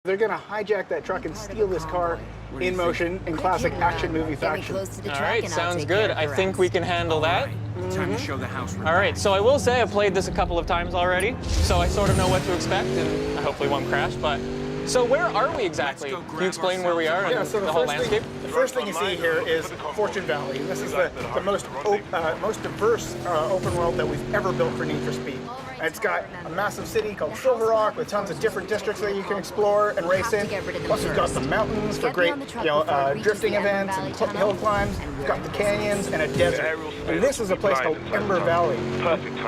They're going to hijack that truck and steal this car in motion in classic action movie fashion. All right, sounds good. I think we can handle that. Time to show the house. All right, so I will say I've played this a couple of times already, so I sort of know what to expect, and I hopefully won't crash. But so where are we exactly? Can you explain where we are and so the whole landscape? The first thing you see here is Fortune Valley. This is the most diverse open world that we've ever built for Need for Speed. It's got a massive city called Silver Rock with tons of different districts that you can explore and race in. Plus, we've got the mountains for great, drifting events and hill climbs. We've got the canyons and a desert. And this is a place called Ember Valley.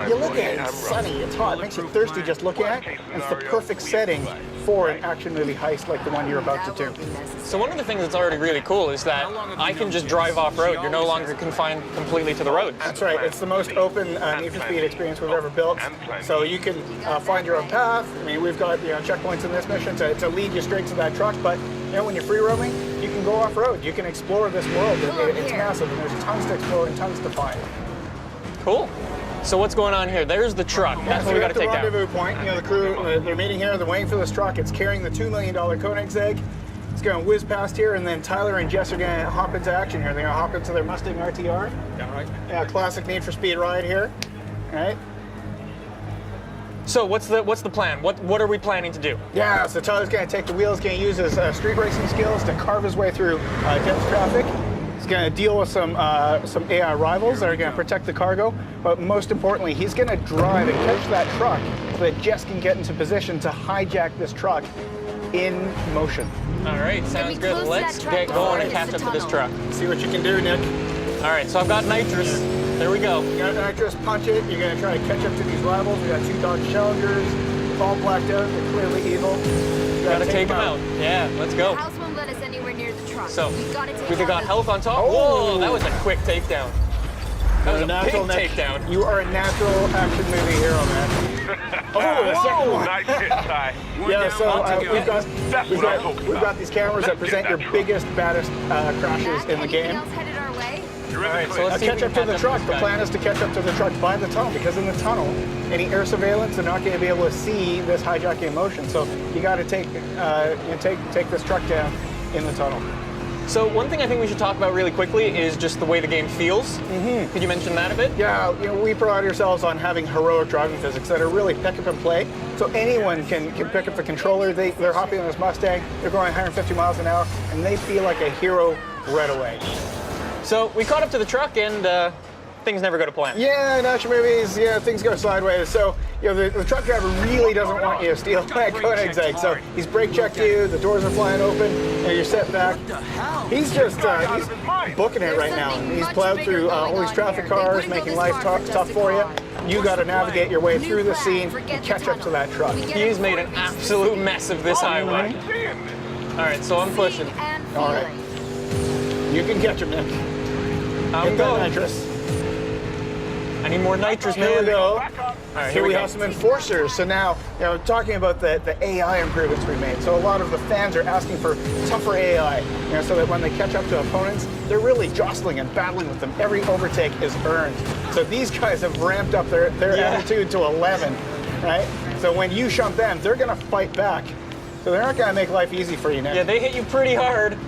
You look at it, it's sunny, it's hot, it makes you thirsty just looking at it. And it's the perfect setting for an action movie heist like the one you're about to do. So one of the things that's already really cool is that I can just drive off-road. You're no longer confined completely to the roads. That's right. It's the most open Need for Speed experience we've ever built. So you can find your own path. I mean, we've got checkpoints in this mission to lead you straight to that truck. But when you're free roaming, you can go off-road. You can explore this world. It's massive, and there's tons to explore and tons to find. Cool. So what's going on here? There's the truck. That's what we got to take down. The rendezvous point. The crew, they're meeting here. They're waiting for this truck. It's carrying the $2 million Koenigsegg. It's going to whiz past here, and then Tyler and Jess are going to hop into action here. They're going to hop into their Mustang RTR. Yeah, right. Yeah, classic Need for Speed ride here. All right. So what's the plan? What are we planning to do? Yeah, so Tyler's going to take the wheels, going to use his street racing skills to carve his way through dense traffic. He's going to deal with some AI rivals that are going to protect the cargo, but most importantly, he's going to drive and catch that truck so that Jess can get into position to hijack this truck in motion. All right, sounds good. Let's get going and catch up to this truck. See what you can do, Nick. All right, so I've got nitrous. There we go. You got nitrous, punch it. You're going to try to catch up to these rivals. We got 2 Dodge Challengers, all blacked out. They're clearly evil. Gotta take them out. Yeah, let's go. The house won't let us anywhere near the truck. So we've got health on top. Oh. Whoa, that was a quick takedown. That was a big takedown. You are a natural action movie hero, man. Oh, the second one. Nice hit, Ty. Yeah, so we've got these cameras that present your biggest, baddest crashes in the game. Headed our way? All right, so let's catch up to the truck. The plan is to catch up to the truck by the tunnel, because in the tunnel, any air surveillance, they're not going to be able to see this hijacking in motion. So you got to take this truck down in the tunnel. So one thing I think we should talk about really quickly is just the way the game feels. Mm-hmm. Could you mention that a bit? Yeah, we pride ourselves on having heroic driving physics that are really pick up and play. So anyone can pick up the controller. They're hopping on this Mustang. They're going 150 miles an hour, and they feel like a hero right away. So we caught up to the truck, and things never go to plan. Yeah, in action movies, things go sideways. So, the truck driver really doesn't want you to steal that Koenigsegg. So he's brake checked you, the doors are flying open, and you're set back. He's just, he's booking it right now. He's plowed through all these traffic cars, making life tough for you. You got to navigate your way through the scene and catch up to that truck. He's made an absolute mess of this highway. All right, so I'm pushing. All right. You can catch him, Nick. I'm going. Nitrous. I need more nitrous, man. Here we go. All right, here we have some enforcers. So now, talking about the AI improvements we made. So a lot of the fans are asking for tougher AI, so that when they catch up to opponents, they're really jostling and battling with them. Every overtake is earned. So these guys have ramped up their attitude to 11, right? So when you shump them, they're going to fight back. So they're not going to make life easy for you now. Yeah, they hit you pretty hard.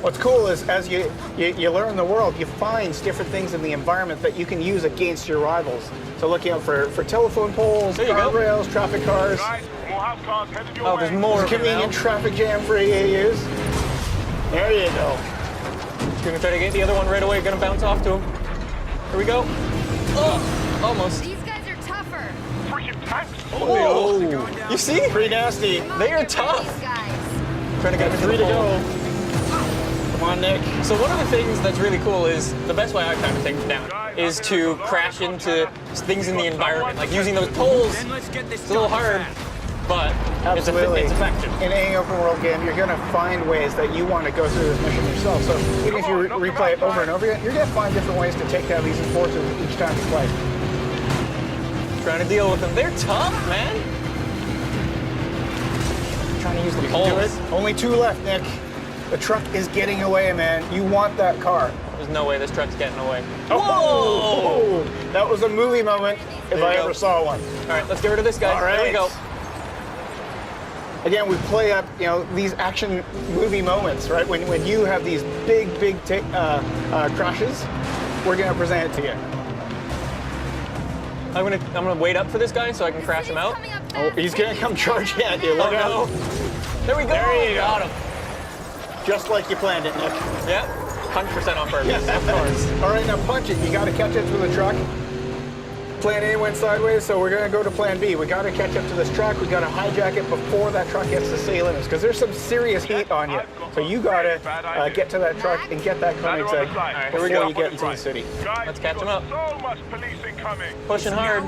What's cool is as you learn the world, you find different things in the environment that you can use against your rivals. So looking out for telephone poles, guardrails, traffic cars. Oh, there's more. Convenient traffic jam for you to use. There you go. Gonna try to get the other one right away. Gonna bounce off to him. Here we go. Oh, almost. These guys are tougher. Whoa! You see? Pretty nasty. They are tough. These guys. Trying to get 3 to go. Come on, Nick. So one of the things that's really cool is, the best way I kind of take it down, is to crash into things in the environment. Like using those poles, it's a little hard, but it's effective. In any open world game, you're going to find ways that you want to go through this mission yourself. So even if you replay it over and over again, you're going to find different ways to take down these enforcers each time you play. Trying to deal with them. They're tough, man. Trying to use the poles. Only 2 left, Nick. The truck is getting away, man. You want that car. There's no way this truck's getting away. Oh! Whoa! That was a movie moment if I ever saw one. All right, let's get rid of this guy. All right. There we go. again, we play up, these action movie moments, right? When you have these big crashes, we're gonna present it to you. I'm gonna wait up for this guy so I can crash him out. Oh, he's gonna come charging at you. Look out! There we go. There you go. Got him. Just like you planned it, Nick. Yeah, 100% on purpose. Of course. All right, now punch it. You got to catch up to the truck. Plan A went sideways, so we're gonna go to plan B. We got to catch up to this truck. We got to hijack it before that truck gets to city limits, because there's some serious heat on you. So you got to get to that truck and get that Koenigsegg before you get into the city. Let's catch him up. Pushing hard.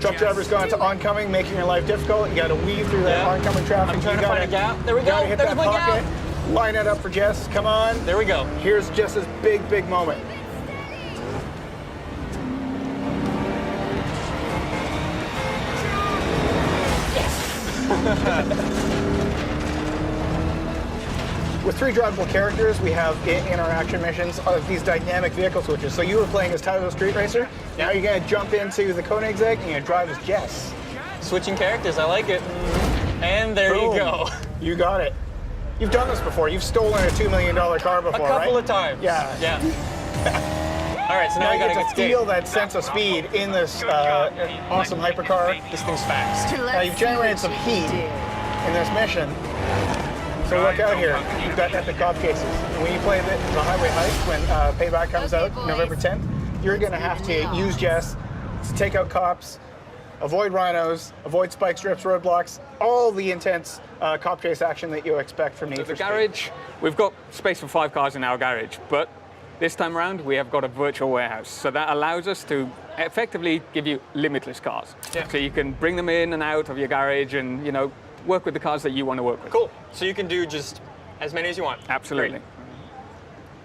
Truck driver's gone to oncoming, making your life difficult. You got to weave through that oncoming traffic. I'm trying to find a gap. There we go. Hit There's that my pocket. gap. Line it up for Jess. Come on. There we go. Here's Jess's big moment. With 3 drivable characters, we have in our action missions these dynamic vehicle switches. So you were playing as Tyler Street Racer. Now you're going to jump into the Koenigsegg and you're going to drive as Jess. Switching characters, I like it. And there Boom. you go. You got it. You've done this before. You've stolen a $2 million car before, right? A couple of times. Yeah. All right, so now you I gotta get to feel that sense of speed in this awesome hypercar. This thing's fast. Now you've generated some heat in this mission. So look out here. You've got epic cop cases. When you play the highway heist, when Payback comes out November 10th, you're going to have to use Jess to take out cops, avoid rhinos, avoid spike strips, roadblocks, all the intense cop chase action that you expect from Need for Speed. The garage, we've got space for 5 cars in our garage, but this time around we have got a virtual warehouse. So that allows us to effectively give you limitless cars. Yeah. So you can bring them in and out of your garage and, work with the cars that you want to work with. Cool. So you can do just as many as you want. Absolutely. Great.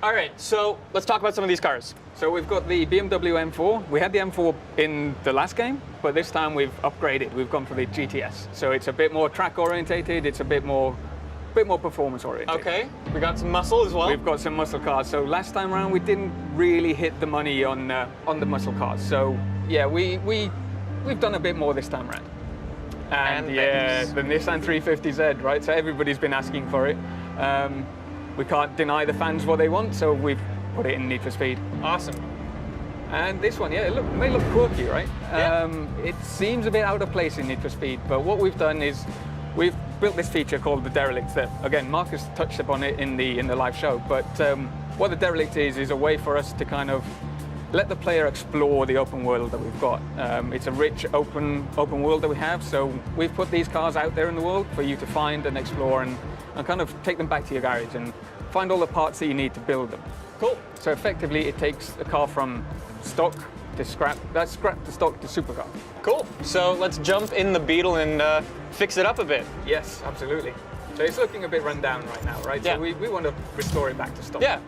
All right, so let's talk about some of these cars. So we've got the BMW M4. We had the M4 in the last game, but this time we've upgraded. We've gone for the GTS. So it's a bit more track orientated. It's a bit more performance oriented. Okay, we got some muscle as well. We've got some muscle cars. So last time around we didn't really hit the money on the muscle cars. So yeah, we've done a bit more this time around. And yeah, the Nissan 350Z, right? So everybody's been asking for it. We can't deny the fans what they want, so we've put it in Need for Speed. Awesome. And this one, yeah, it may look quirky, right? Yeah. It seems a bit out of place in Need for Speed, but what we've done is we've built this feature called the Derelict that, again, Marcus touched upon it in the live show, but what the Derelict is a way for us to kind of let the player explore the open world that we've got. It's a rich open world that we have, so we've put these cars out there in the world for you to find and explore and kind of take them back to your garage and find all the parts that you need to build them. Cool. So effectively it takes a car from stock to scrap, that's scrap to stock to supercar. Cool. So let's jump in the Beetle and fix it up a bit. Yes, absolutely. So it's looking a bit run down right now, right? Yeah. So we want to restore it back to stock. Yeah.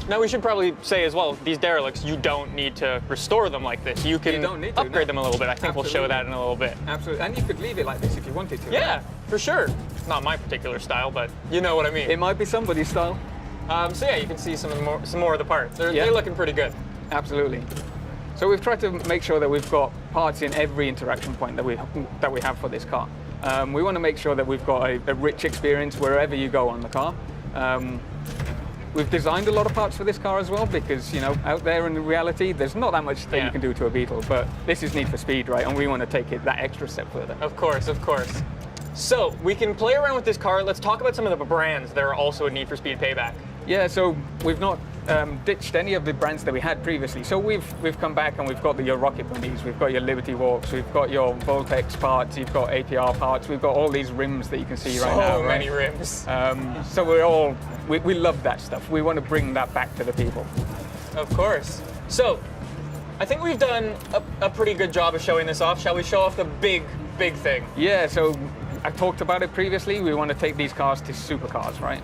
Now we should probably say as well, these derelicts, you don't need to restore them like this. You can don't need to, upgrade no. them a little bit. I think we'll show Absolutely. that in a little bit. Absolutely. And you could leave it like this if you wanted to. Yeah, right? for sure. Not my particular style, but you know what I mean. It might be somebody's style. So yeah, you can see some more of the parts. They're looking pretty good. Absolutely. So we've tried to make sure that we've got parts in every interaction point that we have for this car. We want to make sure that we've got a rich experience wherever you go on the car. We've designed a lot of parts for this car as well because, out there in reality, there's not that much that you can do to a Beetle, but this is Need for Speed, right? And we want to take it that extra step further. Of course, of course. So we can play around with this car. Let's talk about some of the brands that are also a Need for Speed Payback. Yeah, so we've not ditched any of the brands that we had previously. So we've come back and we've got your Rocket Bunnies, we've got your Liberty Walks, we've got your Voltex parts, you've got APR parts, we've got all these rims that you can see right now. So many right? rims. So we love that stuff. We want to bring that back to the people. Of course. So I think we've done a pretty good job of showing this off. Shall we show off the big thing? Yeah, so I talked about it previously. We want to take these cars to supercars, right?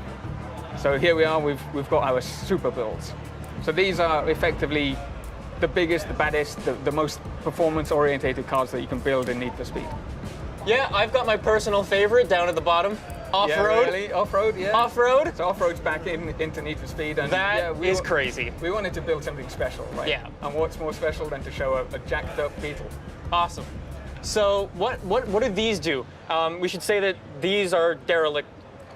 So here we are, we've got our super builds. So these are effectively the biggest, the baddest, the most performance-orientated cars that you can build in Need for Speed. Yeah, I've got my personal favorite down at the bottom. Off-road. Yeah, really? Off-road, yeah. Off-road. So off-road's back into Need for Speed. And That is crazy. We wanted to build something special, right? Yeah. And what's more special than to show a jacked up Beetle? Awesome. So what do these do? We should say that these are derelict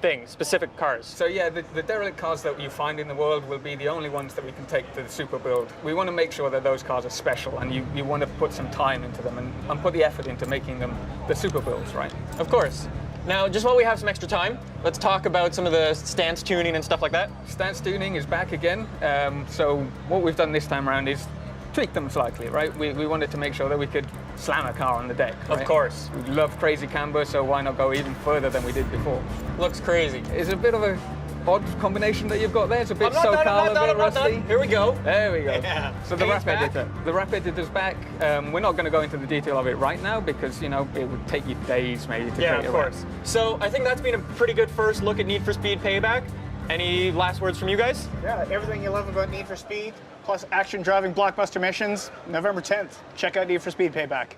things, specific cars. So yeah, the derelict cars that you find in the world will be the only ones that we can take to the super build. We want to make sure that those cars are special, and you want to put some time into them and put the effort into making them the super builds, right? Of course. Now, just while we have some extra time, let's talk about some of the stance tuning and stuff like that. Stance tuning is back again. So what we've done this time around is tweak them slightly, right? We wanted to make sure that we could slam a car on the deck, right? Of course. We love crazy camber, so why not go even further than we did before? Looks crazy. It's a bit of a odd combination that you've got there. It's a bit I'm not SoCal, a done, bit rusty. Here we go. There we go. Yeah. So the Paint's wrap back. editor. The wrap editor's back. We're not going to go into the detail of it right now because, you know, it would take you days maybe to Yeah, create of a wrap. course. So I think that's been a pretty good first look at Need for Speed Payback. Any last words from you guys? Yeah, everything you love about Need for Speed, plus action driving blockbuster missions. November 10th, check out Need for Speed Payback.